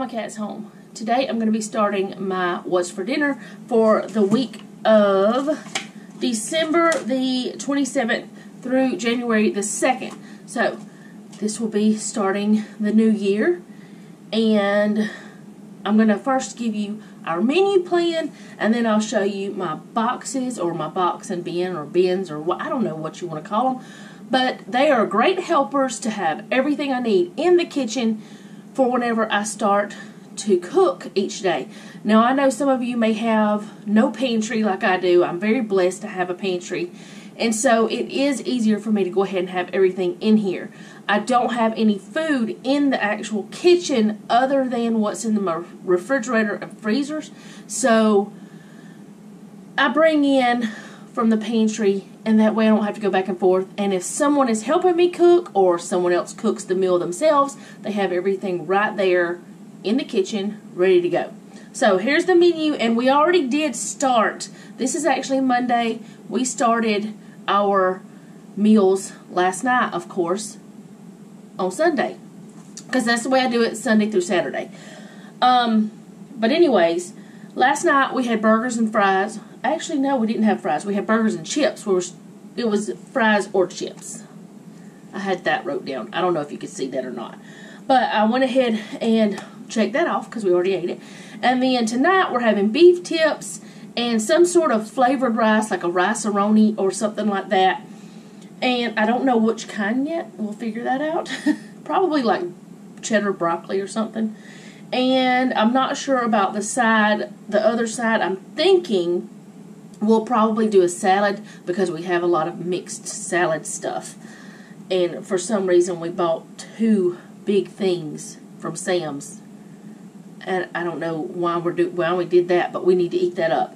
my cat's home. Today I'm going to be starting my What's for Dinner for the week of December the 27th through January the 2nd. So this will be starting the new year, and I'm going to first give you our menu plan, and then I'll show you my boxes, or my box and bin, or bins, or what, I don't know what you want to call them, but they are great helpers to have everything I need in the kitchen for whenever I start to cook each day. Now, I know some of you may have no pantry like I do. I'm very blessed to have a pantry, and so it is easier for me to go ahead and have everything in here. I don't have any food in the actual kitchen other than what's in my refrigerator and freezers, so I bring in from the pantry, and that way I don't have to go back and forth. And if someone is helping me cook, or someone else cooks the meal themselves, they have everything right there in the kitchen ready to go. So here's the menu, and we already did start. This is actually Monday. We started our meals last night, of course, on Sunday, because that's the way I do it, Sunday through Saturday. But anyways, last night we had burgers and fries. Actually, no, we didn't have fries. We had burgers and chips. It was fries or chips. I had that wrote down. I don't know if you could see that or not. But I went ahead and checked that off because we already ate it. And then tonight we're having beef tips and some sort of flavored rice, like a rice-a-roni or something like that. And I don't know which kind yet. We'll figure that out. Probably like cheddar broccoli or something. And I'm not sure about the side, the other side. I'm thinking we'll probably do a salad because we have a lot of mixed salad stuff. And for some reason we bought 2 big things from Sam's. And I don't know why we did that, but we need to eat that up.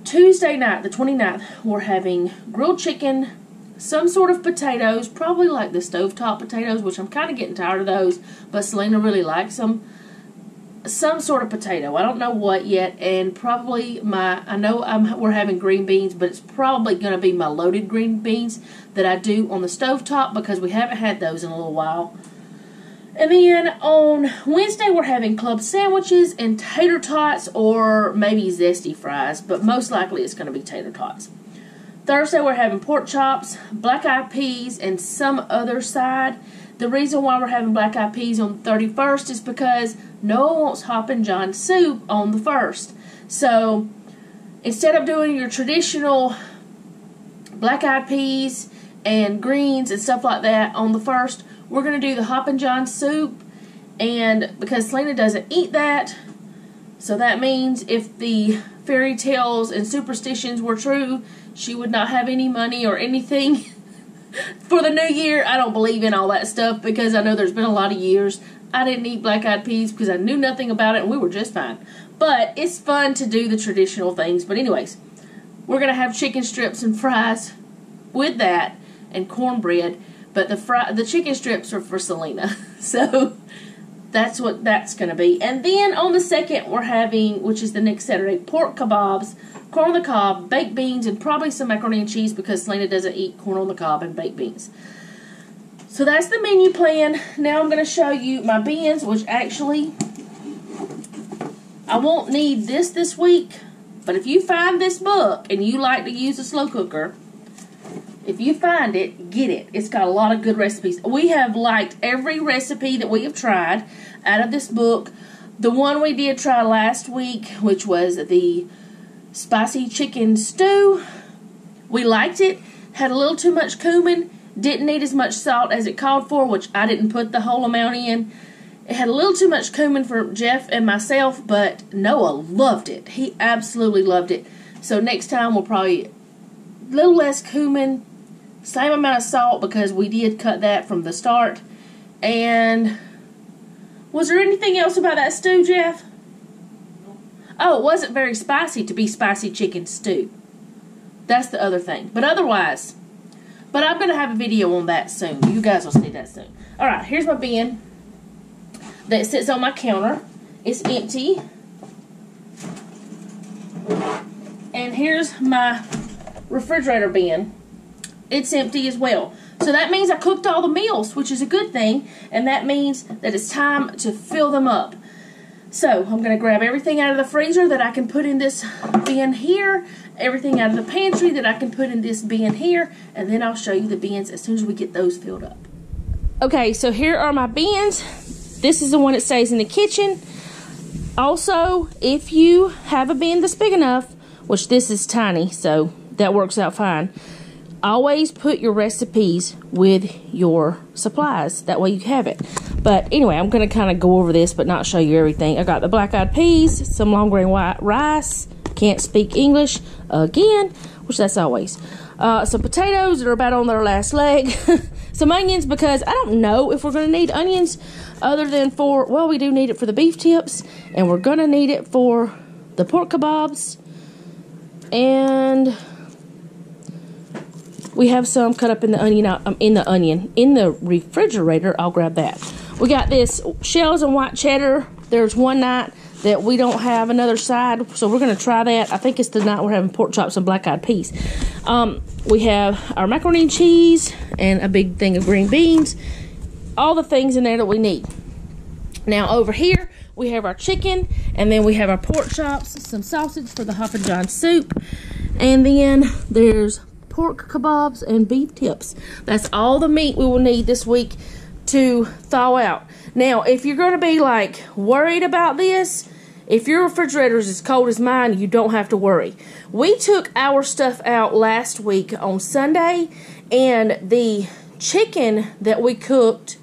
Tuesday night, the 29th, we're having grilled chicken, some sort of potatoes, probably like the stovetop potatoes, which I'm kind of getting tired of those, but Selena really likes them. Some sort of potato. I don't know what yet, and probably we're having green beans, but it's probably going to be my loaded green beans that I do on the stovetop because we haven't had those in a little while. And then on Wednesday, we're having club sandwiches and tater tots, or maybe zesty fries, but most likely it's going to be tater tots. Thursday, we're having pork chops, black-eyed peas, and some other side. The reason why we're having black-eyed peas on the 31st is because Noah wants Hoppin' John soup on the 1st. So instead of doing your traditional black-eyed peas and greens and stuff like that on the 1st, we're going to do the Hoppin' John soup. And because Selena doesn't eat that, so that means if the fairy tales and superstitions were true, she would not have any money or anything for the new year. I don't believe in all that stuff because I know there's been a lot of years I didn't eat black-eyed peas because I knew nothing about it and we were just fine. But it's fun to do the traditional things. But anyways, we're going to have chicken strips and fries with that and cornbread. But the chicken strips are for Selena. So that's what that's going to be. And then on the 2nd, we're having, which is the next Saturday, pork kebabs, corn on the cob, baked beans, and probably some macaroni and cheese because Selena doesn't eat corn on the cob and baked beans. So that's the menu plan. Now I'm going to show you my bins, which actually I won't need this week. But if you find this book and you like to use a slow cooker, if you find it, get it. It's got a lot of good recipes. We have liked every recipe that we have tried out of this book. The one we did try last week, which was the spicy chicken stew, we liked it. Had a little too much cumin. Didn't need as much salt as it called for, which I didn't put the whole amount in. It had a little too much cumin for Jeff and myself, but Noah loved it. He absolutely loved it. So next time we'll probably a little less cumin, same amount of salt because we did cut that from the start. And was there anything else about that stew, Jeff? Oh, it wasn't very spicy to be spicy chicken stew. That's the other thing. But otherwise, but I'm going to have a video on that soon. You guys will see that soon. Alright, here's my bin that sits on my counter. It's empty. And here's my refrigerator bin. It's empty as well. So that means I cooked all the meals, which is a good thing, and that means that it's time to fill them up. So I'm going to grab everything out of the freezer that I can put in this bin here, everything out of the pantry that I can put in this bin here, and then I'll show you the bins as soon as we get those filled up. Okay, so here are my bins. This is the one that stays in the kitchen. Also, if you have a bin that's big enough, which this is tiny, so that works out fine, always put your recipes with your supplies. That way you have it. But anyway, I'm going to kind of go over this but not show you everything. I got the black-eyed peas, some long grain white rice, can't speak English again, which that's always. Some potatoes that are about on their last leg. Some onions, because I don't know if we're going to need onions other than for, well, we do need it for the beef tips, and we're going to need it for the pork kebabs. And we have some cut up in the onion, in the refrigerator. I'll grab that. We got this shells and white cheddar. There's one night that we don't have another side, so we're going to try that. I think it's the night we're having pork chops and black-eyed peas. We have our macaroni and cheese and a big thing of green beans. All the things in there that we need. Now over here, we have our chicken, and then we have our pork chops, some sausage for the Hop and John soup, and then there's pork kebabs and beef tips. That's all the meat we will need this week to thaw out. Now, if you're going to be like worried about this, if your refrigerator is as cold as mine, you don't have to worry. We took our stuff out last week on Sunday, and the chicken that we cooked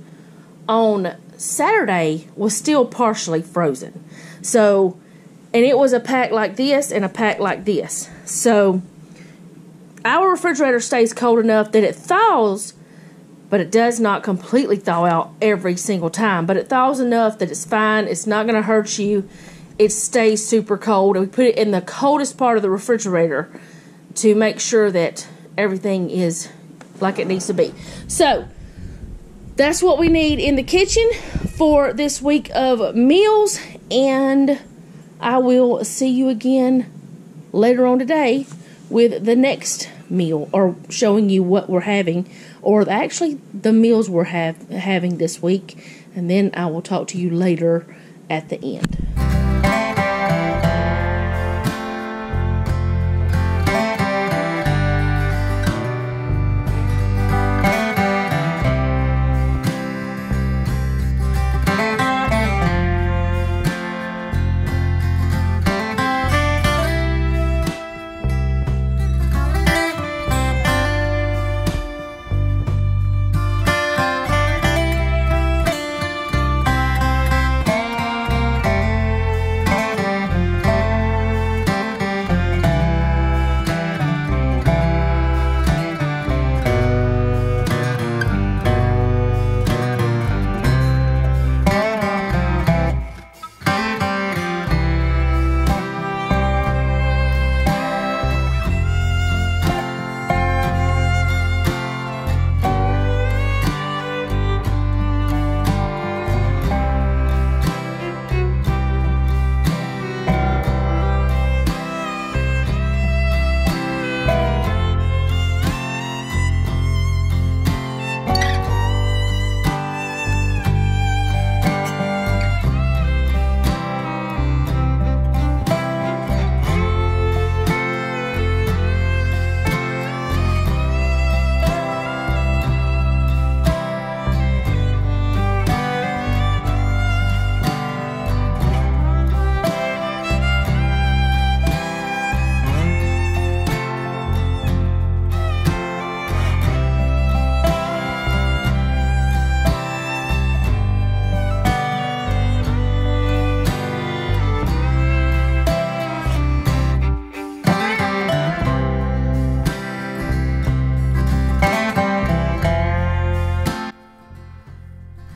on Saturday was still partially frozen. So, and it was a pack like this and a pack like this. So, our refrigerator stays cold enough that it thaws, but it does not completely thaw out every single time. But it thaws enough that it's fine. It's not going to hurt you. It stays super cold. And we put it in the coldest part of the refrigerator to make sure that everything is like it needs to be. So, that's what we need in the kitchen for this week of meals. And I will see you again later on today with the next meal, or showing you what we're having, or actually the meals we're having this week, and then I will talk to you later at the end.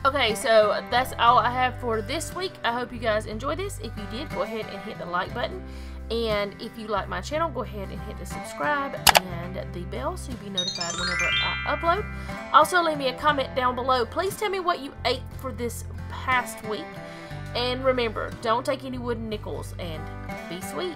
Okay, so that's all I have for this week. I hope you guys enjoyed this. If you did, go ahead and hit the like button. And if you like my channel, go ahead and hit the subscribe and the bell so you'll be notified whenever I upload. Also, leave me a comment down below. Please tell me what you ate for this past week. And remember, don't take any wooden nickels, and be sweet.